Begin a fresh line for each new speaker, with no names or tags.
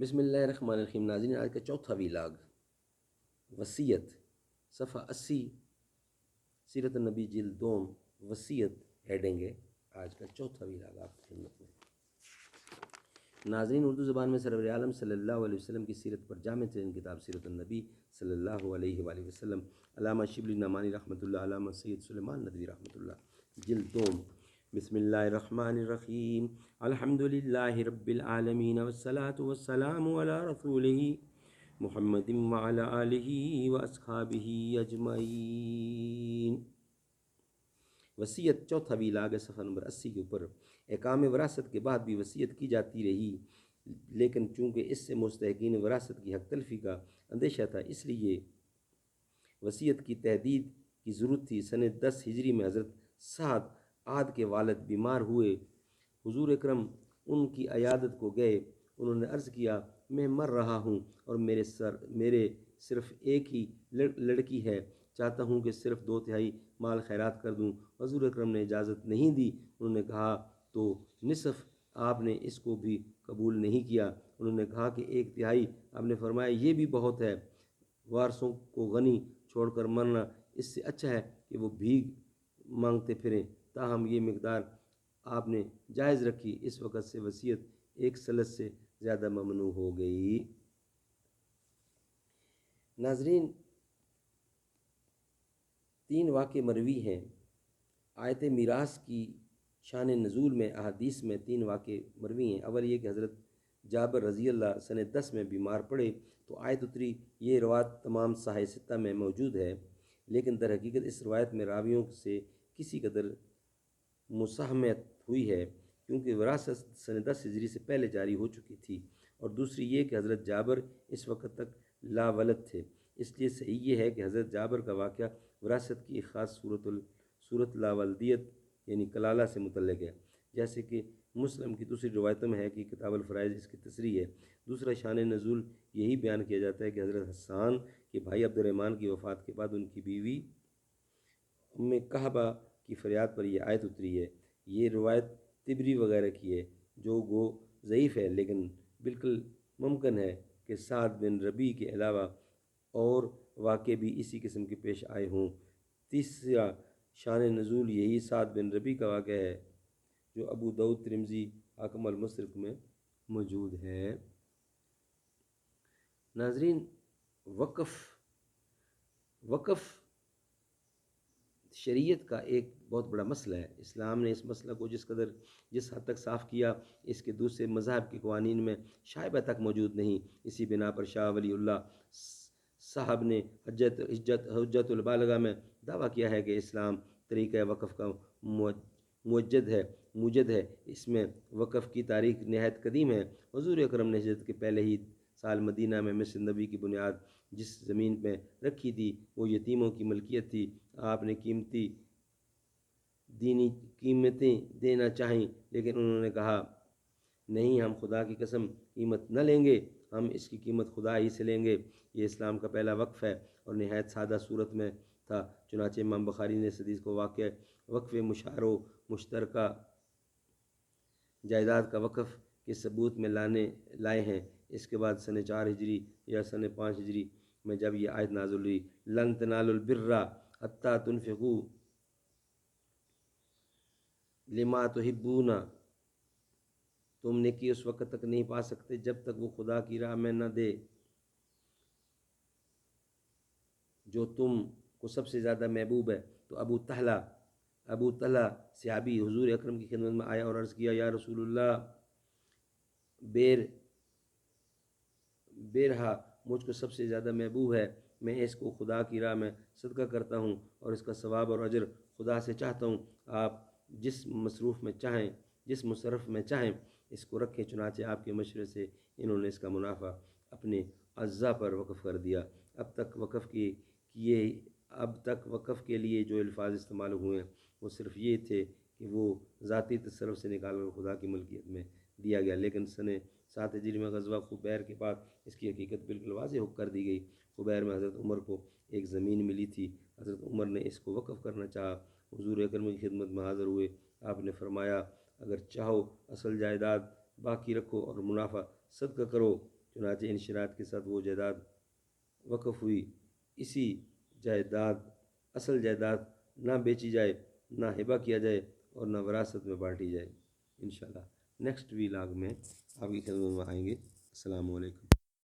بسم اللہ الرحمن الرحیم۔ ناظرین، آج کا چوتھا ویلاگ وصیت، صفحہ 80، سیرت النبی جلد دوم، وصیت ہیڈنگ ہے آج کا چوتھا ویلاگ آپ کی خدمت میں۔ ناظرین، اردو زبان میں سرور عالم صلی اللہ علیہ وسلم کی سیرت پر جامع ترین کتاب سیرت النبی صلی اللہ علیہ وآلہ وسلم، علامہ شبلی نعمانی رحمۃ اللہ، علامہ سید سلیمان ندوی رحمۃ اللہ، جلد دوم۔ بسم اللہ الرحمن الرحیم۔ الحمد للہ رب العالمین والصلاة والسلام علی رسولہ محمد وعلی آلہ واصحابہ اجمعین۔ وصیت چوتھا ویلاگ صفحہ نمبر 80 کے اوپر۔ احکام وراثت کے بعد بھی وصیت کی جاتی رہی، لیکن چونکہ اس سے مستحقین وراثت کی حق تلفی کا اندیشہ تھا، اس لیے وصیت کی تحدید کی ضرورت تھی۔ سنہ 10 ہجری میں حضرت سعد عاد کے والد بیمار ہوئے، حضور اکرم ان کی عیادت کو گئے۔ انہوں نے عرض کیا، میں مر رہا ہوں اور میرے صرف ایک ہی لڑکی ہے، چاہتا ہوں کہ صرف 2/3 مال خیرات کر دوں۔ حضور اکرم نے اجازت نہیں دی۔ انہوں نے کہا تو نصف؟ آپ نے اس کو بھی قبول نہیں کیا۔ انہوں نے کہا کہ 1/3۔ آپ نے فرمایا یہ بھی بہت ہے، وارثوں کو غنی چھوڑ کر مرنا اس سے اچھا ہے کہ وہ بھیک مانگتے پھریں۔ تاہم یہ مقدار آپ نے جائز رکھی۔ اس وقت سے وصیت 1 ثلث سے زیادہ ممنوع ہو گئی۔ ناظرین، 3 واقع مروی ہیں۔ آیت میراث کی شان نزول میں احادیث میں 3 واقع مروی ہیں۔ اول یہ کہ حضرت جابر رضی اللہ سنہ 10 میں بیمار پڑے تو آیت اتری۔ یہ روایت تمام صحاح 6 میں موجود ہے، لیکن در حقیقت اس روایت میں راویوں سے کسی قدر مساہمت ہوئی ہے، کیونکہ وراثت سنہ 10 ہجری سے پہلے جاری ہو چکی تھی، اور دوسری یہ کہ حضرت جابر اس وقت تک لا ولد تھے۔ اس لیے صحیح یہ ہے کہ حضرت جابر کا واقعہ وراثت کی ایک خاص صورت لا ولدیت یعنی کلالہ سے متعلق ہے، جیسے کہ مسلم کی دوسری روایتوں میں ہے کہ کتاب الفرائض اس کی تصریح ہے۔ دوسرا شان نزول یہی بیان کیا جاتا ہے کہ حضرت حسان کے بھائی عبد الرحمن کی وفات کے بعد ان کی بیوی ام کہبہ کی فریاد پر یہ آیت اتری ہے۔ یہ روایت طبری وغیرہ کی ہے، جو گو ضعیف ہے، لیکن بالکل ممکن ہے کہ سعد بن ربیع کے علاوہ اور واقع بھی اسی قسم کے پیش آئے ہوں۔ تیسرا شان نزول یہی سعد بن ربیع کا واقعہ ہے، جو ابو داؤد، ترمذی، حاکم المستدرک میں موجود ہے۔ ناظرین، وقف شریعت کا ایک بہت بڑا مسئلہ ہے۔ اسلام نے اس مسئلہ کو جس حد تک صاف کیا، اس کے دوسرے مذاہب کے قوانین میں شائبہ تک موجود نہیں۔ اسی بنا پر شاہ ولی اللہ صاحب نے حجت البالغہ میں دعویٰ کیا ہے کہ اسلام طریقہ وقف کا موجد ہے۔ اس میں وقف کی تاریخ نہایت قدیم ہے۔ حضور اکرم نے ہجرت کے پہلے ہی سال مدینہ میں مسجد نبی کی بنیاد جس زمین پہ رکھی تھی وہ یتیموں کی ملکیت تھی۔ آپ نے قیمتیں دینا چاہیں، لیکن انہوں نے کہا نہیں، ہم خدا کی قسم قیمت نہ لیں گے، ہم اس کی قیمت خدا ہی سے لیں گے۔ یہ اسلام کا پہلا وقف ہے اور نہایت سادہ صورت میں تھا۔ چنانچہ امام بخاری نے اس حدیث کو وقف مشار و مشترکہ جائیداد کا وقف کے ثبوت میں لائے ہیں۔ اس کے بعد سنہ 4 ہجری یا سنہ 5 ہجری میں جب یہ آیت نازل ہوئی، لن تنالوا البر حتی تنفقوا لما تحبون، تم نیکی اس وقت تک نہیں پا سکتے جب تک وہ خدا کی راہ میں نہ دے جو تم کو سب سے زیادہ محبوب ہے۔ تو ابو طلحہ صحابی حضور اکرم کی خدمت میں آیا اور عرض کیا، یا رسول اللہ، بیرہا مجھ کو سب سے زیادہ محبوب ہے، میں اس کو خدا کی راہ میں صدقہ کرتا ہوں اور اس کا ثواب اور اجر خدا سے چاہتا ہوں۔ آپ جس مصرف میں چاہیں اس کو رکھیں۔ چنانچہ آپ کے مشورے سے انہوں نے اس کا منافع اپنے اعضاء پر وقف کر دیا۔ اب تک وقف کے لیے جو الفاظ استعمال ہوئے ہیں وہ صرف یہ تھے کہ وہ ذاتی تصرف سے نکال کر خدا کی ملکیت میں دیا گیا، لیکن سنہ 7 ہجری میں غزوہ خیبر کے بعد اس کی حقیقت بالکل واضح کر دی گئی۔ خیبر میں حضرت عمر کو ایک زمین ملی تھی، حضرت عمر نے اس کو وقف کرنا چاہا۔ حضور اکرم کی خدمت میں حاضر ہوئے، آپ نے فرمایا، اگر چاہو اصل جائیداد باقی رکھو اور منافع صدقہ کرو، چنانچہ ان شرائط کے ساتھ وہ جائیداد وقف ہوئی، اسی جائیداد اصل جائیداد نہ بیچی جائے، نہ ہبہ کیا جائے اور نہ وراثت میں بانٹی جائے۔ انشاءاللہ نیکسٹ ویلاگ میں آپ کی خدمت میں آئیں گے۔ السلام علیکم۔